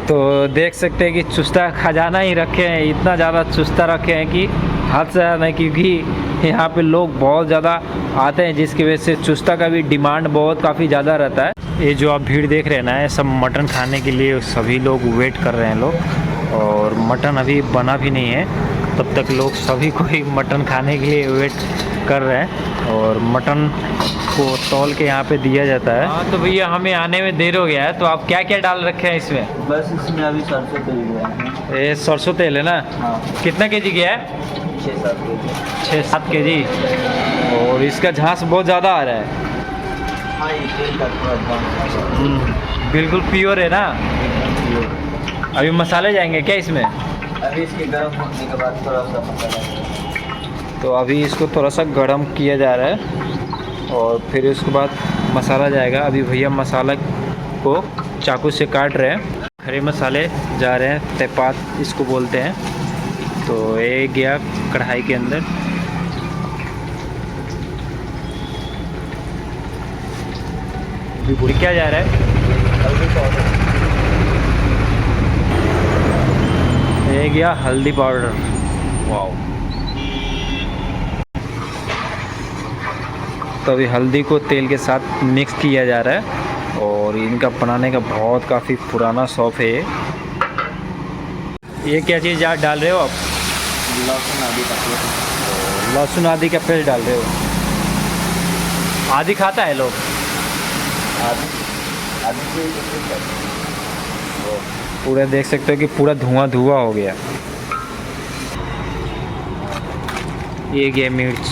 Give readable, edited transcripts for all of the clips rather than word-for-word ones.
तो देख सकते हैं कि चुस्ता खजाना ही रखे हैं, इतना ज़्यादा चुस्ता रखे हैं कि हद से ज़्यादा, क्योंकि यहाँ पे लोग बहुत ज़्यादा आते हैं, जिसकी वजह से चुस्ता का भी डिमांड बहुत काफ़ी ज़्यादा रहता है। ये जो आप भीड़ देख रहे हैं ना, ये सब मटन खाने के लिए सभी लोग वेट कर रहे हैं लोग, और मटन अभी बना भी नहीं है, तब तक लोग सभी कोई मटन खाने के लिए वेट कर रहे हैं। और मटन को तौल के यहाँ पे दिया जाता है। हाँ तो भैया हमें आने में देर हो गया है, तो आप क्या क्या डाल रखे हैं इसमें? बस इसमें अभी सरसों तेल गया है। ये सरसों तेल है ना? हाँ। कितना केजी गया है? 6-7 केजी। 6-7 केजी। और इसका झांस बहुत ज़्यादा आ रहा है। हाँ, ये तेल का थोड़ा बिल्कुल प्योर है ना? अभी मसाले जाएंगे क्या इसमें? अभी इसके गर्म होने के बाद थोड़ा सा मसाला, तो अभी इसको थोड़ा सा गर्म किया जा रहा है और फिर उसके बाद मसाला जाएगा। अभी भैया मसाला को चाकू से काट रहे हैं। हरे मसाले जा रहे हैं, तेजपात इसको बोलते हैं। तो ये गया कढ़ाई के अंदर। अभी क्या जा रहा है? हल्दी पाउडर। ये गया हल्दी पाउडर। वाह। तो अभी हल्दी को तेल के साथ मिक्स किया जा रहा है, और इनका बनाने का बहुत काफ़ी पुराना शौक है। ये क्या चीज़ आप डाल रहे हो आप? लहसुन आदि का पेस्ट। लहसुन आदि का पेस्ट डाल रहे हो? आदि खाता है लोग? आदि पूरा देख सकते हो कि पूरा धुआं धुआं हो गया। ये गया मिर्च।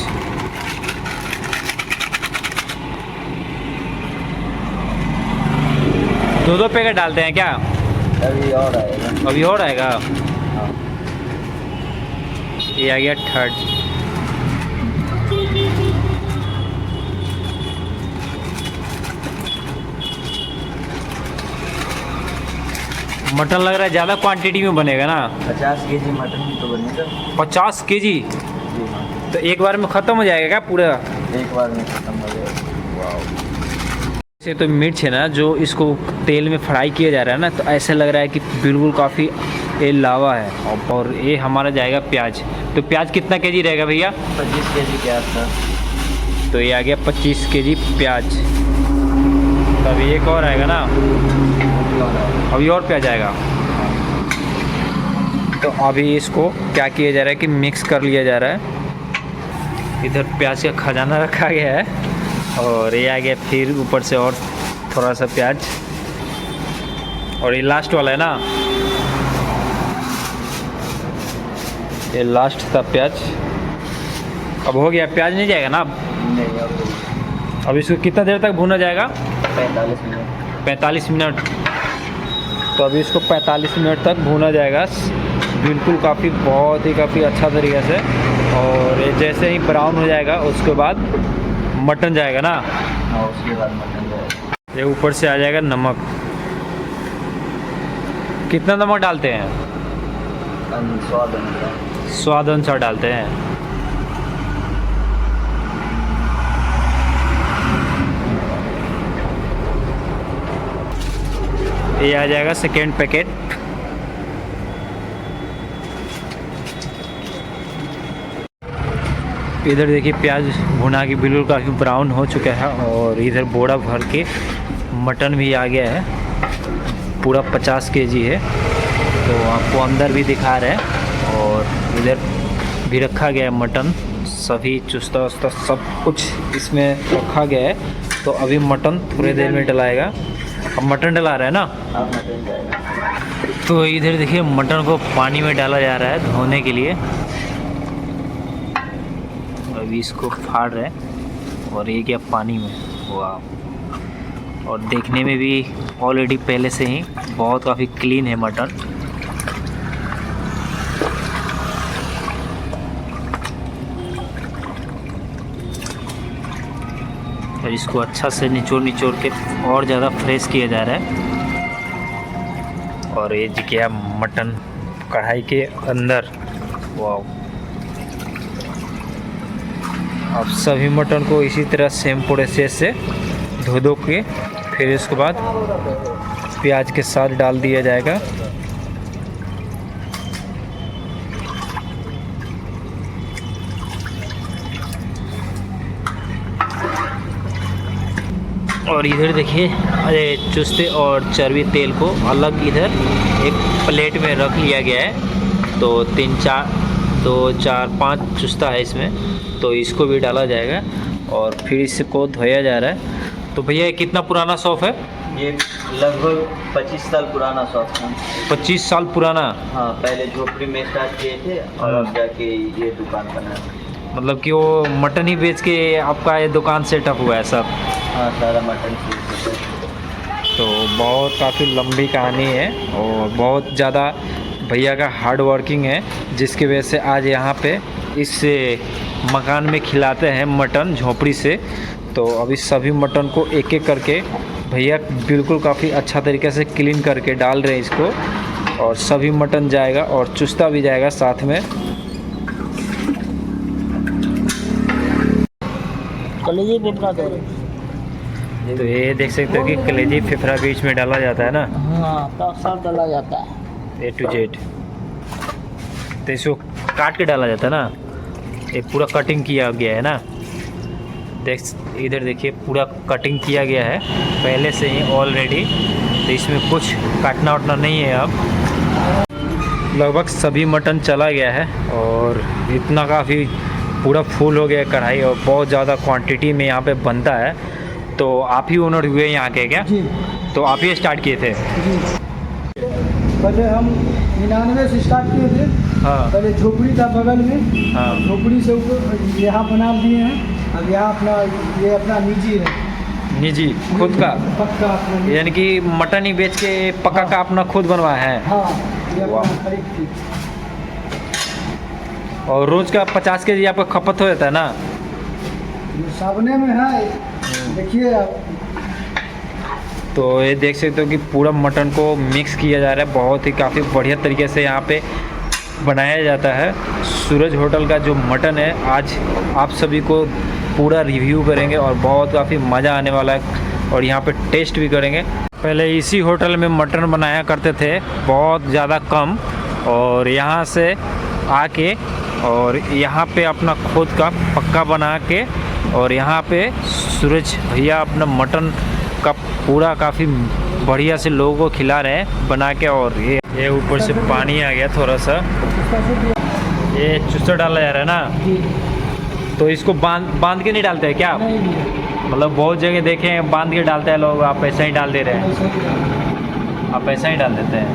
दो पैकेट डालते हैं क्या? अभी और आएगा। अभी और आएगा। हाँ। ये आ गया थर्ड। मटन लग रहा है ज़्यादा क्वांटिटी में बनेगा ना? 50 केजी मटन तो बनेगा। 50 केजी? जी हाँ। तो एक बार में ख़त्म हो जाएगा क्या पूरा? एक बार में खत्म हो जाएगा। वाह। से तो मिर्च है ना, जो इसको तेल में फ्राई किया जा रहा है ना, तो ऐसा लग रहा है कि बिल्कुल काफ़ी ये लावा है। और ये हमारा जाएगा प्याज। तो प्याज कितना केजी रहेगा भैया? 25 केजी प्याज था। तो ये आ गया 25 केजी प्याज। तो अभी एक और आएगा ना? अभी और प्याज आएगा। तो अभी इसको क्या किया जा रहा है कि मिक्स कर लिया जा रहा है। इधर प्याज का खजाना रखा गया है, और ये आ गया फिर ऊपर से और थोड़ा सा प्याज। और ये लास्ट वाला है ना? ये लास्ट था प्याज। अब हो गया, प्याज नहीं जाएगा ना अब? नहीं, अब इसको कितना देर तक भूना जाएगा? 45 मिनट। 45 मिनट। तो अभी इसको 45 मिनट तक भूना जाएगा, बिल्कुल बहुत ही काफ़ी अच्छा तरीके से। और ये जैसे ही ब्राउन हो जाएगा उसके बाद मटन जाएगा ना? हाँ, उसके बाद मटन जाएगा। ये ऊपर से आ जाएगा नमक। कितना नमक डालते हैं? स्वाद अनुसार। स्वाद अनुसार डालते हैं। ये आ जाएगा सेकेंड पैकेट। इधर देखिए प्याज भुना के बिल्कुल काफ़ी ब्राउन हो चुका है, और इधर बोरा भर के मटन भी आ गया है। पूरा 50 केजी है। तो आपको अंदर भी दिखा रहे हैं, और इधर भी रखा गया है मटन। सभी चुस्ता वस्ता सब कुछ इसमें रखा गया है। तो अभी मटन थोड़ी देर में डलाएगा। अब मटन डला रहा है ना? अब मटन जाएगा। तो इधर देखिए मटन को पानी में डाला जा रहा है धोने के लिए। अभी इसको फाड़ रहे हैं, और ये क्या पानी में। वाह। और देखने में भी ऑलरेडी पहले से ही बहुत काफ़ी क्लीन है मटन। और इसको अच्छा से निचोड़ के और ज़्यादा फ्रेश किया जा रहा है। और ये गया मटन कढ़ाई के अंदर। वाह। अब सभी मटन को इसी तरह सेम प्रोसेस से धो के फिर इसके बाद प्याज के साथ डाल दिया जाएगा। और इधर देखिए, अरे चुस्ते और चर्बी तेल को अलग इधर एक प्लेट में रख लिया गया है। तो 3 4 2 4 5 चुस्ता है इसमें, तो इसको भी डाला जाएगा और फिर इसको धोया जा रहा है। तो भैया ये कितना पुराना शॉप है? ये लगभग 25 साल पुराना शॉप है। 25 साल पुराना। हाँ, पहले झोपड़ी में स्टार्ट किए थे और अब जाके ये दुकान बना है। मतलब कि वो मटन ही बेच के आपका ये दुकान सेटअप हुआ है सब? हाँ, सारा मटन चीज़। तो बहुत काफ़ी लंबी कहानी है और बहुत ज़्यादा भैया का हार्ड वर्किंग है, जिसकी वजह से आज यहाँ पे इस मकान में खिलाते हैं मटन झोपड़ी से। तो अभी सभी मटन को एक एक करके भैया बिल्कुल काफ़ी अच्छा तरीके से क्लीन करके डाल रहे हैं इसको, और सभी मटन जाएगा और चुस्ता भी जाएगा साथ में। कलेजी फेफड़ा दो। तो ये देख सकते हो कि कलेजी फेफड़ा बीच में डाला जाता है ना। हाँ, तो सब डाला जाता है A to Z। तो इसको काट के डाला जाता है ना, ये पूरा कटिंग किया गया है ना। देख इधर देखिए, पूरा कटिंग किया गया है पहले से ही ऑलरेडी, तो इसमें कुछ काटना वाटना नहीं है। अब लगभग सभी मटन चला गया है और इतना काफ़ी पूरा फुल हो गया कढ़ाई, और बहुत ज़्यादा क्वांटिटी में यहाँ पे बनता है। तो आप ही ओनर हुए यहाँ के क्या? जी तो आप ही स्टार्ट किए थे? जी। पहले हम 99 से स्टार्ट किए थे। हाँ पहले झोपड़ी था बगल में, हाँ। झोपड़ी से ऊपर यहाँ बना दिए हैं। अब यहाँ अपना ये अपना निजी है, निजी खुद का, पक्का अपना निजी। यानी कि मटन ही बेच के पक्का का अपना खुद बनवाया है। हाँ, ये वाह। अपना खरीद थी। और रोज़ का 50 केजी आपका खपत हो जाता है ना? ये सामने में है, देखिए आप। तो ये देख सकते हो कि पूरा मटन को मिक्स किया जा रहा है, बहुत ही काफ़ी बढ़िया तरीके से यहाँ पे बनाया जाता है। सूरज होटल का जो मटन है, आज आप सभी को पूरा रिव्यू करेंगे और बहुत काफ़ी मज़ा आने वाला है, और यहाँ पे टेस्ट भी करेंगे। पहले इसी होटल में मटन बनाया करते थे, बहुत ज़्यादा कम, और यहाँ से आके और यहाँ पे अपना खुद का पक्का बना के, और यहाँ पे सूरज भैया अपना मटन का पूरा काफ़ी बढ़िया से लोगों को खिला रहे हैं बना के। और ये ऊपर से पानी आ गया थोड़ा सा, ये चुस्सा डाला जा रहा है ना। तो इसको बांध के नहीं डालते हैं क्या? नहीं, नहीं। मतलब बहुत जगह देखे हैं बांध के डालते हैं लोग, आप ऐसा ही डाल दे रहे हैं? आप ऐसा ही डाल देते हैं।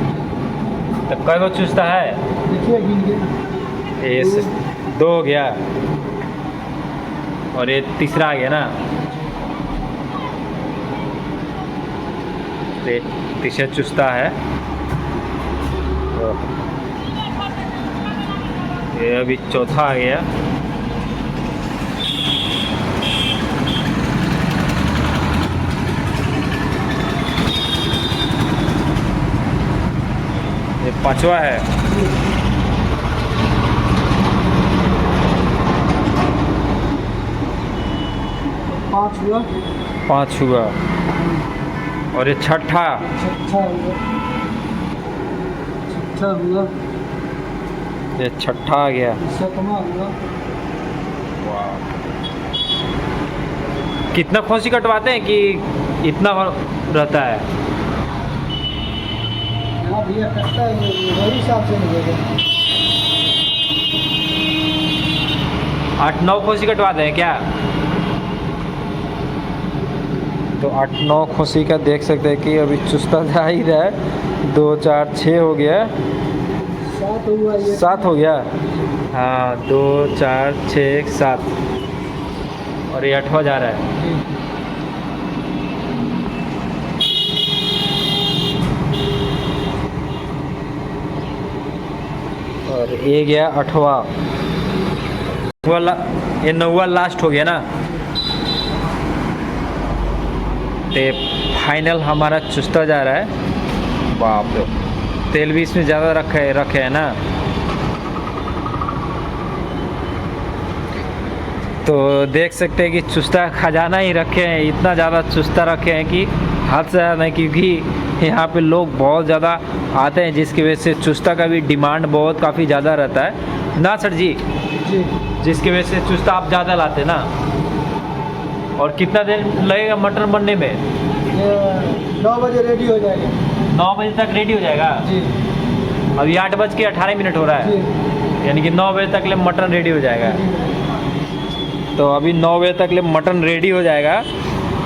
तो कई गो चुस्ता है? देखिए गिन के। ये 2 हो गया और ये तीसरा आ गया ना। ये तीसरा चुस्ता है, ये अभी चौथा आ गया। ये 5वां है। 5 हुआ, 5 हुआ, और ये छठा। छठा हुआ, छठा हुआ, ये छठा आ गया। 7वां हुआ। कितना खोसी कटवाते हैं कि इतना रहता है? हाँ भैया कटता है, वही हिसाब से मिलेगा। 8-9 खोसी कटवाते हैं क्या? तो 8-9 खोसी का देख सकते हैं कि अभी चुस्ता जा ही रहा है। 2 4 6 हो गया, 7 हुआ, ये 7 हो गया। हाँ, 2 4 6 7, और ये 8वां जा रहा है। और ये गया 8वां, ये 9वां लास्ट हो गया ना। तो फाइनल हमारा चुस्ता जा रहा है। बाप रे, तेल भी इसमें ज़्यादा रखे है ना। तो देख सकते हैं कि चुस्ता खजाना ही रखे हैं, इतना ज़्यादा चुस्ता रखे हैं कि हद से ज़्यादा नहीं, क्योंकि यहाँ पे लोग बहुत ज़्यादा आते हैं, जिसकी वजह से चुस्ता का भी डिमांड बहुत काफ़ी ज़्यादा रहता है ना सर जी? जी। जिसकी वजह से चुस्ता आप ज़्यादा लाते ना। और कितना देर लगेगा मटन बनने में? ये 9 बजे रेडी हो जाएगा 9 बजे तक रेडी हो जाएगा। जी अभी 8:18 हो रहा है, जी यानी कि 9 बजे तक ले मटन रेडी हो जाएगा। तो अभी 9 बजे तक ले मटन रेडी हो जाएगा।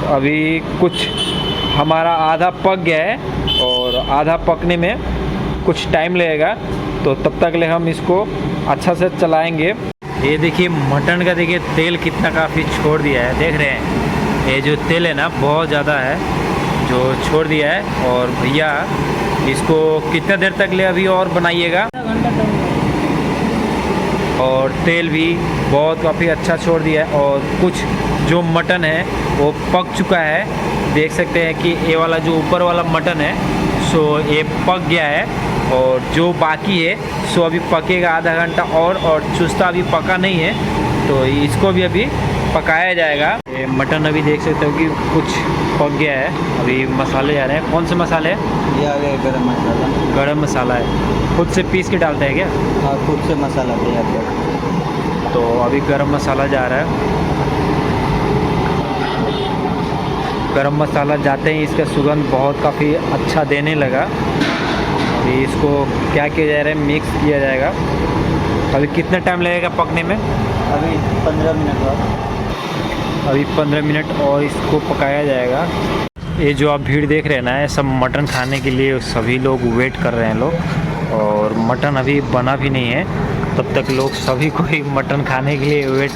अभी कुछ हमारा आधा पक गया है और आधा पकने में कुछ टाइम लगेगा, तो तब तक ले हम इसको अच्छा से चलाएंगे। ये देखिए मटन का, देखिए तेल कितना काफ़ी छोड़ दिया है, देख रहे हैं। ये जो तेल है ना बहुत ज़्यादा है जो छोड़ दिया है। और भैया इसको कितना देर तक ले अभी और बनाइएगा? और तेल भी बहुत काफ़ी अच्छा छोड़ दिया है। और कुछ जो मटन है वो पक चुका है, देख सकते हैं कि ये वाला जो ऊपर वाला मटन है सो ये पक गया है। और जो बाकी है सो अभी पकेगा आधा घंटा और चुस्ता अभी पका नहीं है, तो इसको भी अभी पकाया जाएगा। ये मटन अभी देख सकते हो कि कुछ पक गया है। अभी मसाले जा रहे हैं। कौन से मसाले हैं? ये आ गया गरम मसाला। गरम मसाला है, खुद से पीस के डालते हैं क्या? हाँ, खुद से मसाला तैयार कर। तो अभी गरम मसाला जा रहा है। गरम मसाला जाते ही इसका सुगंध बहुत काफ़ी अच्छा देने लगा। अभी इसको क्या किया जा रहा है, मिक्स किया जाएगा। अभी कितना टाइम लगेगा पकने में? अभी 15 मिनट बाद। अभी 15 मिनट और इसको पकाया जाएगा। ये जो आप भीड़ देख रहे हैं ना, ये सब मटन खाने के लिए सभी लोग वेट कर रहे हैं लोग। और मटन अभी बना भी नहीं है, तब तक लोग सभी कोई मटन खाने के लिए वेट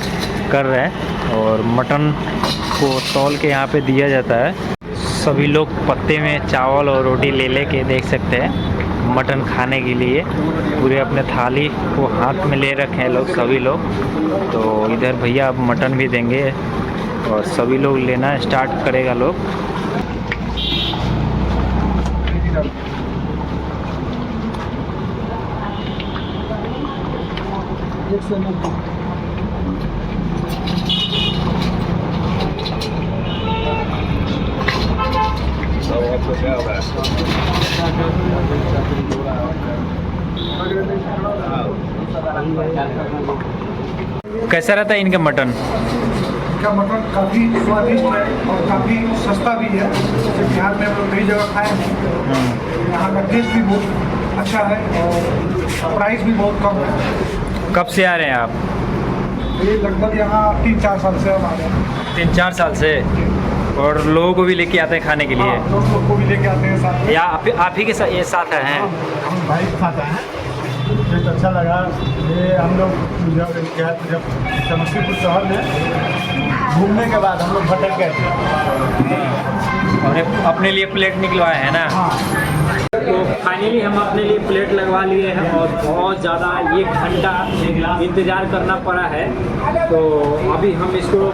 कर रहे हैं। और मटन को तौल के यहाँ पे दिया जाता है। सभी लोग पत्ते में चावल और रोटी ले लेके देख सकते हैं मटन खाने के लिए। पूरे अपने थाली को हाथ में ले रखे हैं लोग, सभी लोग। तो इधर भैया अब मटन भी देंगे और सभी लोग लेना स्टार्ट करेगा लोग। कैसा रहता है इनका मटन? इनका मटन काफ़ी स्वादिष्ट है और काफ़ी सस्ता भी है। जैसे बिहार में हम लोग कई जगह खाए हैं, यहाँ का टेस्ट भी बहुत अच्छा है और प्राइस भी बहुत कम है। कब से आ रहे हैं आप? ये लगभग यहाँ 3-4 साल से हम आ रहे हैं। 3-4 साल से? और लोगों को भी लेके आते हैं खाने के लिए? हाँ, दोस्त लोग को भी लेके आते हैं साथ में। या आप ही के साथ ये साथ हैं? हम भाई के साथ आए हैं, बहुत अच्छा लगा। ये हम लोग जब समस्तीपुर शहर में घूमने के बाद हम लोग भटक गए थे और अपने लिए प्लेट निकलवाए हैं ना? हाँ। तो फाइनली हम अपने लिए प्लेट लगवा लिए हैं और बहुत ज़्यादा 1 घंटा इंतज़ार करना पड़ा है। तो अभी हम इसको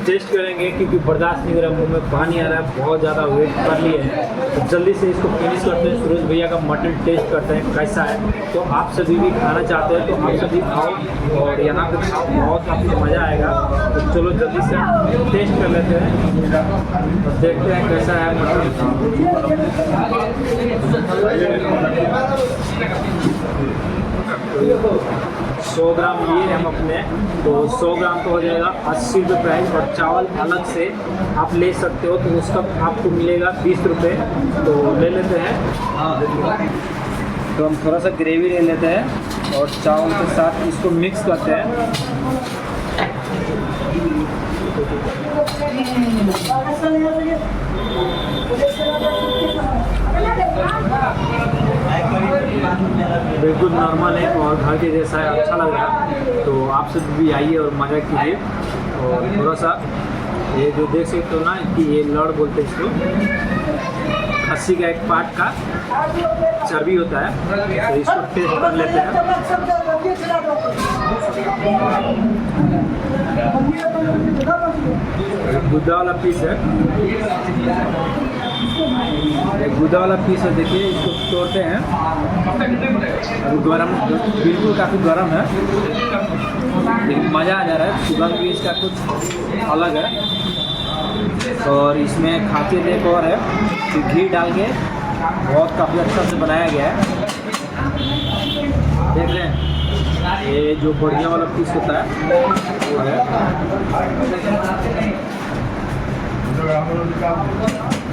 टेस्ट करेंगे क्योंकि बर्दाश्त नहीं हो रहा, मुँह में पानी आ रहा है, बहुत ज़्यादा वेट कर लिए हैं। तो जल्दी से इसको फिनिश करते हैं। सूरज भैया का मटन टेस्ट करते हैं कैसा है। तो आप सभी भी खाना चाहते हैं तो आप सभी खाओ और यहाँ पे खाओ, बहुत काफ़ी मज़ा आएगा। तो चलो जल्दी से टेस्ट कर लेते हैं और देखते हैं कैसा है मटन। 100 ग्राम लिए हम अपने, तो 100 ग्राम तो हो जाएगा 80 रुपये प्राइस। और चावल अलग से आप ले सकते हो तो उसका आपको मिलेगा 20 रुपये। तो ले लेते हैं। तो हम थोड़ा सा ग्रेवी ले लेते हैं और चावल के साथ इसको मिक्स करते हैं। बिल्कुल नॉर्मल है और घर के जैसा है, अच्छा लग रहा है। तो आप सब भी आइए और मज़ा कीजिए। और थोड़ा सा ये जो देख सकते हो ना कि ये लड़ बोलते हैं इसको, खस्सी का एक पार्ट का चर्बी होता है। तो इसको टेस्ट कर लेते हैं। गुद्दा वाला पीस है, एक गुदा वाला पीस है। देखिए इसको तोड़ते हैं। अभी गरम, बिल्कुल काफ़ी गरम है लेकिन मज़ा आ जा रहा है। सुगंध भी इसका कुछ अलग है। और इसमें खासियत एक और है कि घी डाल के बहुत काफ़ी अच्छा से बनाया गया है। देख रहे हैं ये जो बढ़िया वाला पीस होता है वो है। हम लोग का